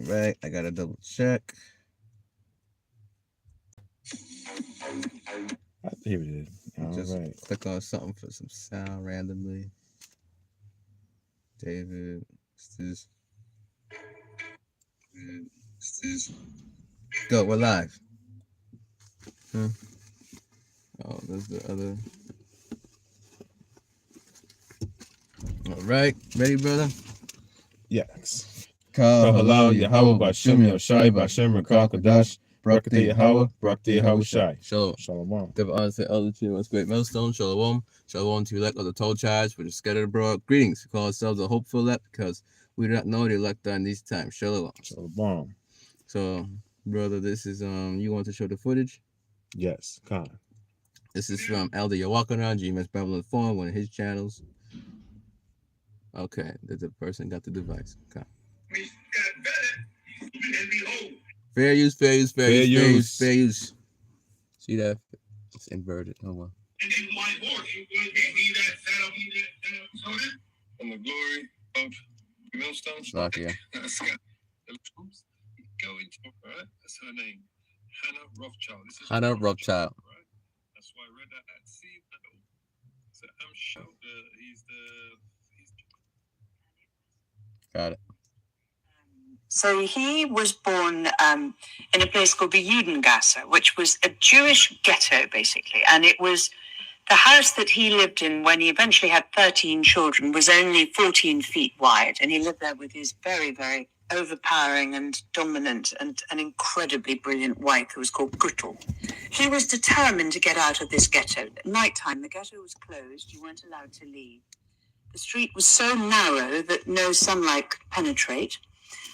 right, I gotta double check. Here it is. All Just right. click on something for some sound randomly. David, what's this? Go, we're live. Huh? Oh, there's the other. All right, ready, brother? Yes. Ka Kahalal halal Yahweh Yahweh Bashem Bashim Yoshai Yashai Bashem Bashim Rakakadash Rakakadash Brakte Brakte Yahweh Yahweh Brakte Brakte Yahweh Yahushai. Shai. Shalom. Shalom. Give honor to elder to us great millstone. Shalom. Shalom to elect of the 12 tribes which are scattered abroad. Greetings. We call ourselves a hopeful elect because we do not know the elect are in these times. Shalom. Shalom. So, brother, this is you want to show the footage? Yes. Khan. This is from Elder Yawakana, GMS Babylon Forum, one of his channels. Okay, the person got the device. Okay. Fair use, fair use, fair use, fair use, fair use. See that? It's inverted. Oh well. And the glory of millstones. Lock, yeah. Go into right. That's her name, Hannah Rothschild. This is Hannah Rothschild. Right. That's why I read that at sea. So I'm sure he's Got it. So he was born in a place called the Judengasse, which was a Jewish ghetto, basically. And it was the house that he lived in when he eventually had 13 children was only 14 feet wide. And he lived there with his very, very overpowering and dominant and an incredibly brilliant wife who was called Guttel. He was determined to get out of this ghetto. At nighttime, the ghetto was closed. You weren't allowed to leave. The street was so narrow that no sunlight could penetrate.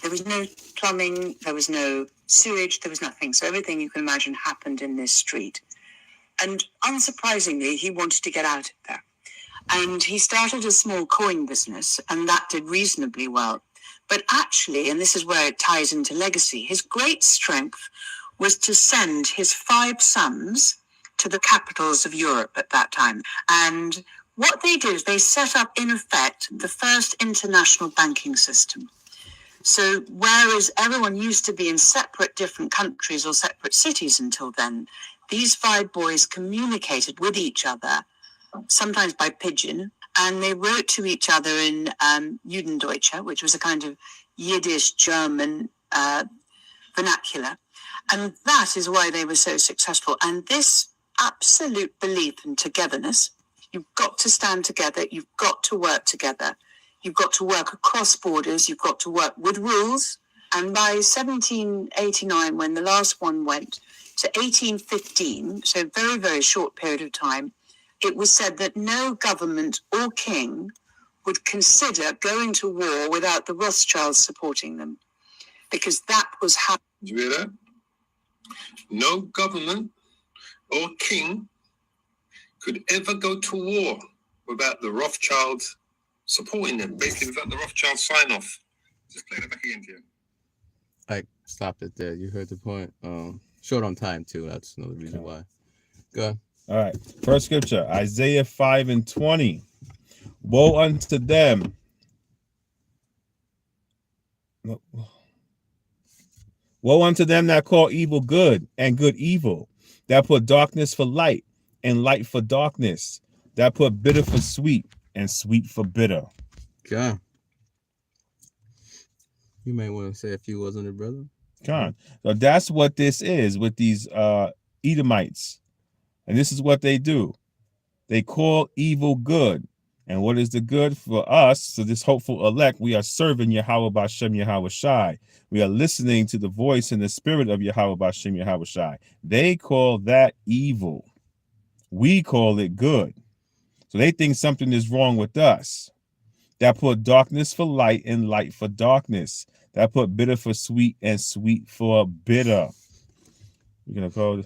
There was no plumbing, there was no sewage, there was nothing. So everything you can imagine happened in this street. And unsurprisingly, he wanted to get out of there. And he started a small coin business, and that did reasonably well. But actually, and this is where it ties into legacy, his great strength was to send his 5 sons to the capitals of Europe at that time. And what they did is they set up, in effect, the first international banking system. So whereas everyone used to be in separate different countries or separate cities until then, these 5 boys communicated with each other, sometimes by pigeon, and they wrote to each other in Judendeutsche, which was a kind of Yiddish German vernacular. And that is why they were so successful. And this absolute belief in togetherness, you've got to stand together, you've got to work together. You've got to work across borders. You've got to work with rules. And by 1789, when the last one went, to 1815, so a very, very short period of time, it was said that no government or king would consider going to war without the Rothschilds supporting them, because that was how... Did you hear that? No government or king could ever go to war without the Rothschilds supporting them, basically without the Rothschild sign off. Just play that back again to you. I stopped it there. You heard the point. Short on time too. That's another reason why. Go ahead. All right. First scripture, Isaiah 5:20. Woe unto them. Woe unto them that call evil good and good evil, that put darkness for light and light for darkness, that put bitter for sweet and sweet for bitter. Okay. You may want to say a few words on it, brother. John. So that's what this is with these Edomites. And this is what they do. They call evil good. And what is the good for us? So this hopeful elect, we are serving Yahweh Bashem Yahweh Shai. We are listening to the voice and the spirit of Yahweh Bashem Yahweh Shai. They call that evil. We call it good. So they think something is wrong with us. That put darkness for light and light for darkness. That put bitter for sweet and sweet for bitter. You're gonna call.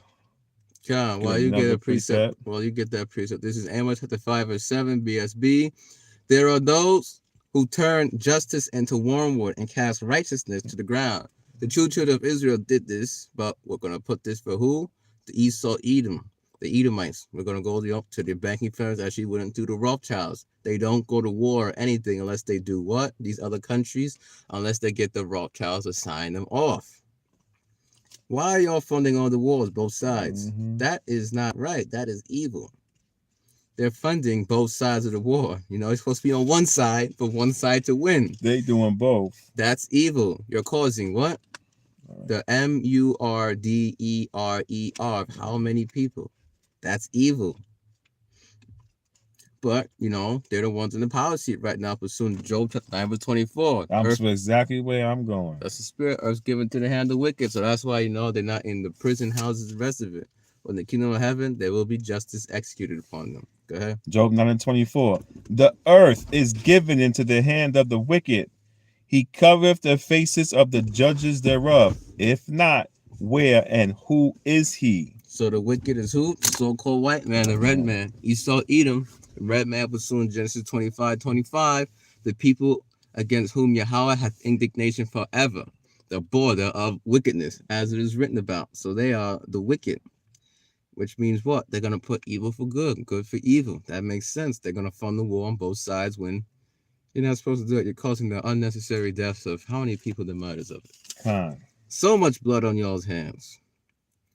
John, while you get a precept, while you get that precept, this is Amos chapter 5 verse 7 BSB. There are those who turn justice into wormwood and cast righteousness to the ground. The true children of Israel did this, but we're gonna put this for who? The Esau Edom. the Edomites. We're going to go up to the banking firms as she wouldn't do the Rothschilds. They don't go to war or anything unless they do what? These other countries, unless they get the Rothschilds to sign them off. Why are y'all funding all the wars, both sides? That is not right. That is evil. They're funding both sides of the war. You know, it's supposed to be on one side for one side to win. They doing both. That's evil. You're causing what? The murderer. How many people? That's evil. But, you know, they're the ones in the power seat right now pursuing Job 9:24. That's exactly where I'm going. That's the spirit Earth's given to the hand of the wicked. So that's why, you know, they're not in the prison houses, the rest of it. But in the kingdom of heaven, there will be justice executed upon them. Go ahead. Job 9:24. The earth is given into the hand of the wicked. He covereth the faces of the judges thereof. If not, where and who is he? So the wicked is who? The so-called white man, the red man. Esau, Edom. The red man pursuing Genesis 25:25. The people against whom Yahweh hath indignation forever. The border of wickedness, as it is written about. So they are the wicked. Which means what? They're going to put evil for good, good for evil. That makes sense. They're going to fund the war on both sides when you're not supposed to do it. You're causing the unnecessary deaths of how many people, the murders of it. So much blood on y'all's hands.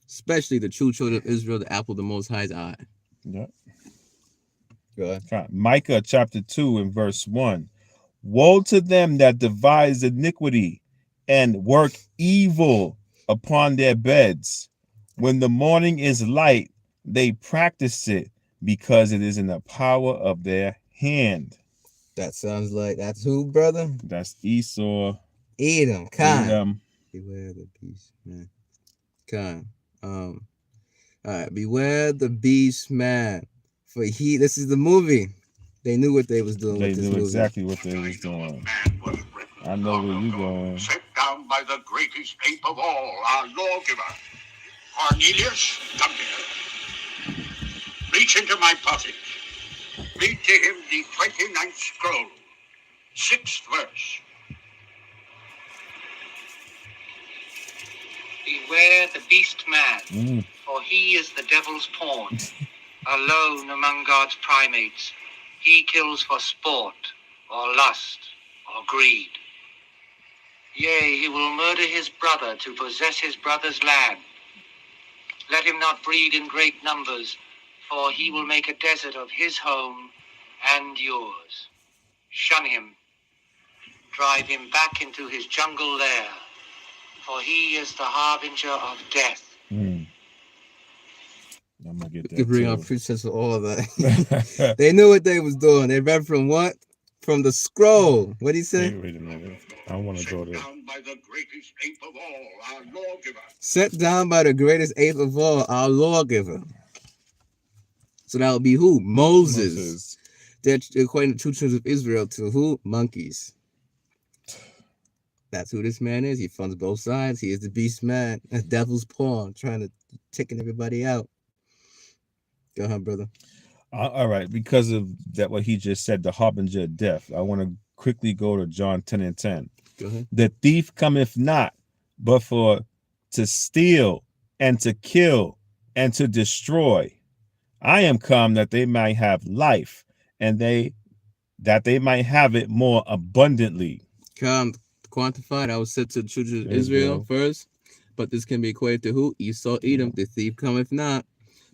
Especially the true children of Israel, the apple of the Most High's eye. Yep. Go ahead. Micah chapter 2 and verse 1. Woe to them that devise iniquity and work evil upon their beds. When the morning is light, they practice it because it is in the power of their hand. That sounds like, that's who, brother? That's Esau. Edom. Khan. Edom. Beware the beast, man. Khan. All right. Beware the beast, man. For this is the movie. They knew what they was doing with this movie. They knew exactly what they was doing. I know where you going. Set down by the greatest ape of all, our lawgiver. Cornelius, come here. Reach into my pocket. Read to him the 29th scroll, 6th verse. Beware the beast man, for he is the devil's pawn. Alone among God's primates, he kills for sport, or lust, or greed. Yea, he will murder his brother to possess his brother's land. Let him not breed in great numbers, for he will make a desert of his home and yours. Shun him. Drive him back into his jungle lair, for he is the harbinger of death. I'm gonna get that. You bring up preachers for all of that. They knew what they was doing. They read from what? From the scroll. What did he say? Wait a minute. I want to go there. Set down by the greatest ape of all, our lawgiver. Set down by the greatest ape of all, our lawgiver. So that would be who? Moses. They're equating the true children of Israel to who? Monkeys. That's who this man is. He funds both sides. He is the beast man. That's devil's pawn, trying to taking everybody out. Go ahead, brother. All right. Because of that, what he just said, the harbinger of death, I want to quickly go to John 10 and 10. Go ahead. The thief cometh not, but for to steal and to kill and to destroy. I am come that they might have life, and that they might have it more abundantly. Come quantify. That was said to the children of Israel first, but this can be equated to who? Esau, Edom. The thief cometh not,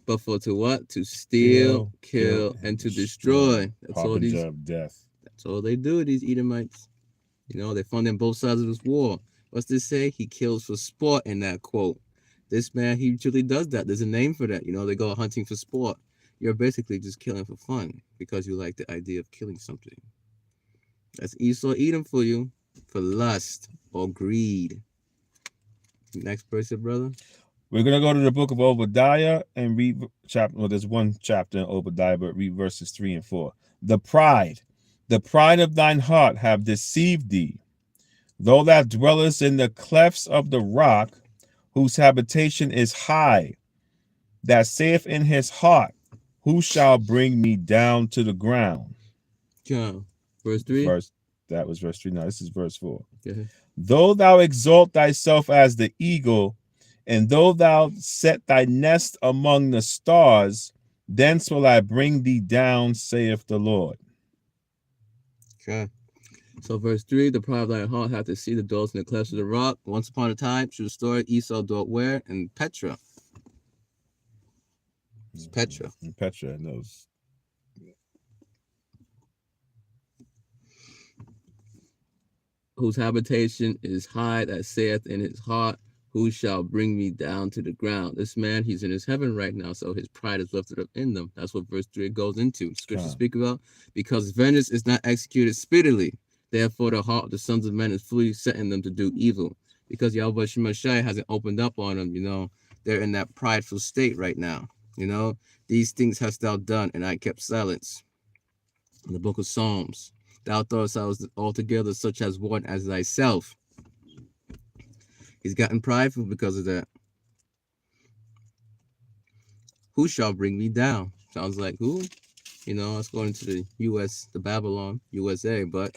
but for to what? To steal, kill, and to destroy. That's all these. Of death. That's all they do. These Edomites. You know, they funding both sides of this war. What's this say? He kills for sport in that quote. This man, he usually does that. There's a name for that. You know, they go hunting for sport. You're basically just killing for fun because you like the idea of killing something. That's Esau, Edom for you, for lust or greed. Next person, brother. We're going to go to the book of Obadiah and read chapter. Well, there's one chapter in Obadiah, but read verses 3 and 4. The pride of thine heart have deceived thee. Though thou dwellest in the clefts of the rock, whose habitation is high, that saith in his heart, who shall bring me down to the ground? John, verse 3. That was verse 3. Now this is verse 4. Okay. Though thou exalt thyself as the eagle, And though thou set thy nest among the stars, thence will I bring thee down, saith the Lord. Okay. So verse 3, the pride of thy heart hath to see the dwellers in the clefts of the rock. Once upon a time, true story, Esau dwelt where? In Petra. It's Petra. In Petra, knows. Whose habitation is high, that saith in his heart, who shall bring me down to the ground? This man, he's in his heaven right now, so his pride is lifted up in them. That's what verse 3 goes into. Scripture speak about, because vengeance is not executed speedily. Therefore, the heart of the sons of men is fully set in them to do evil. Because Yahweh Shemashai hasn't opened up on them, they're in that prideful state right now. These things hast thou done, and I kept silence. In the book of Psalms, thou thoughtest I was altogether such as one as thyself. He's gotten prideful because of that. Who shall bring me down? Sounds like who? It's going to the U.S., the Babylon, USA, but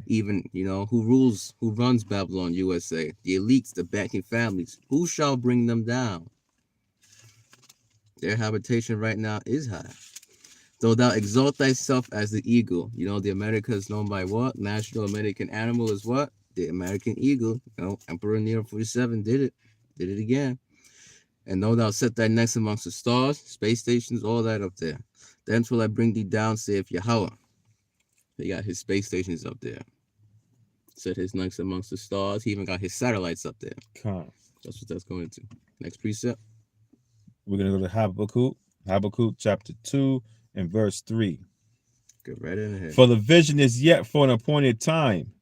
even, who runs Babylon, USA? The elites, the banking families. Who shall bring them down? Their habitation right now is high. Though thou exalt thyself as the eagle. The America is known by what? National American animal is what? The American eagle. Emperor Nero 47 did it again. And though thou set thy nest amongst the stars, space stations, all that up there, thence will I bring thee down, saith Yahweh. He got his space stations up there. Set his nest amongst the stars. He even got his satellites up there. That's what that's going into. Next precept. We're going to go to Habakkuk chapter 2 and verse 3. Go right in ahead. For the vision is yet for an appointed time,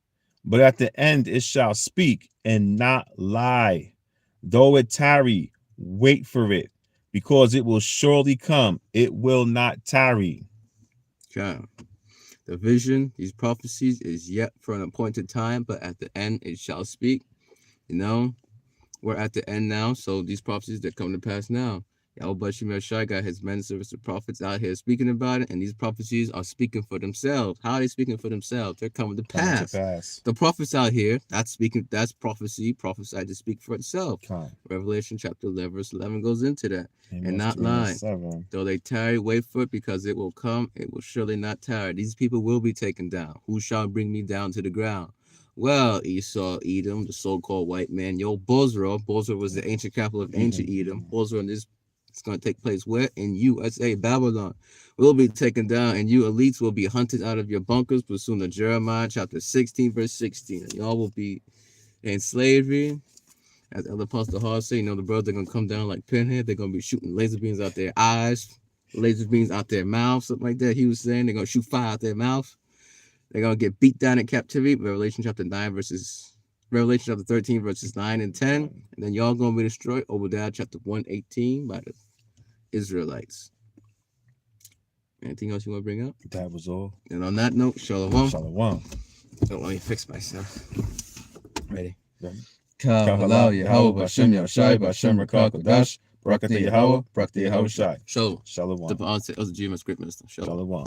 but at the end it shall speak and not lie. Though it tarry, wait for it, because it will surely come. It will not tarry. Okay. The vision, these prophecies, is yet for an appointed time, but at the end it shall speak. We're at the end now, so these prophecies that come to pass now. Yahweh Shai got his men, service, the prophets out here speaking about it, and these prophecies are speaking for themselves. How are they speaking for themselves? They're coming to pass. The prophets out here, that's prophecy, prophesied to speak for itself. Revelation chapter 11, verse 11 goes into that. And not lie. Though they tarry, wait for it, because it will come, it will surely not tarry. These people will be taken down. Who shall bring me down to the ground? Well, Esau, Edom, the so-called white man, Bozrah. Bozrah was the ancient capital of ancient Edom. Bozrah in this it's going to take place where? In USA, Babylon. Will be taken down, and you elites will be hunted out of your bunkers, pursuant to Jeremiah chapter 16, verse 16. And y'all will be in slavery. As Elder Apostle Hart said, the brothers are going to come down like pinhead. They're going to be shooting laser beams out their eyes, laser beams out their mouth, something like that. He was saying they're going to shoot fire out their mouth. They're going to get beat down in captivity. Revelation chapter 13, verses 9 and 10. And then y'all going to be destroyed. Obadiah chapter 118 by the Israelites. Anything else you want to bring up? That was all. And on that note, Shalom. Shalom. Don't let me fix myself. Ready? Kahalau Yahweh Bashem Yahshai Bashem Rakah Kodash Barakatah Yahweh Barakatah Yahweh Shai. Shalom. Shalom. The Ba'al was the GMS Great Minister. Shalom. Shalom.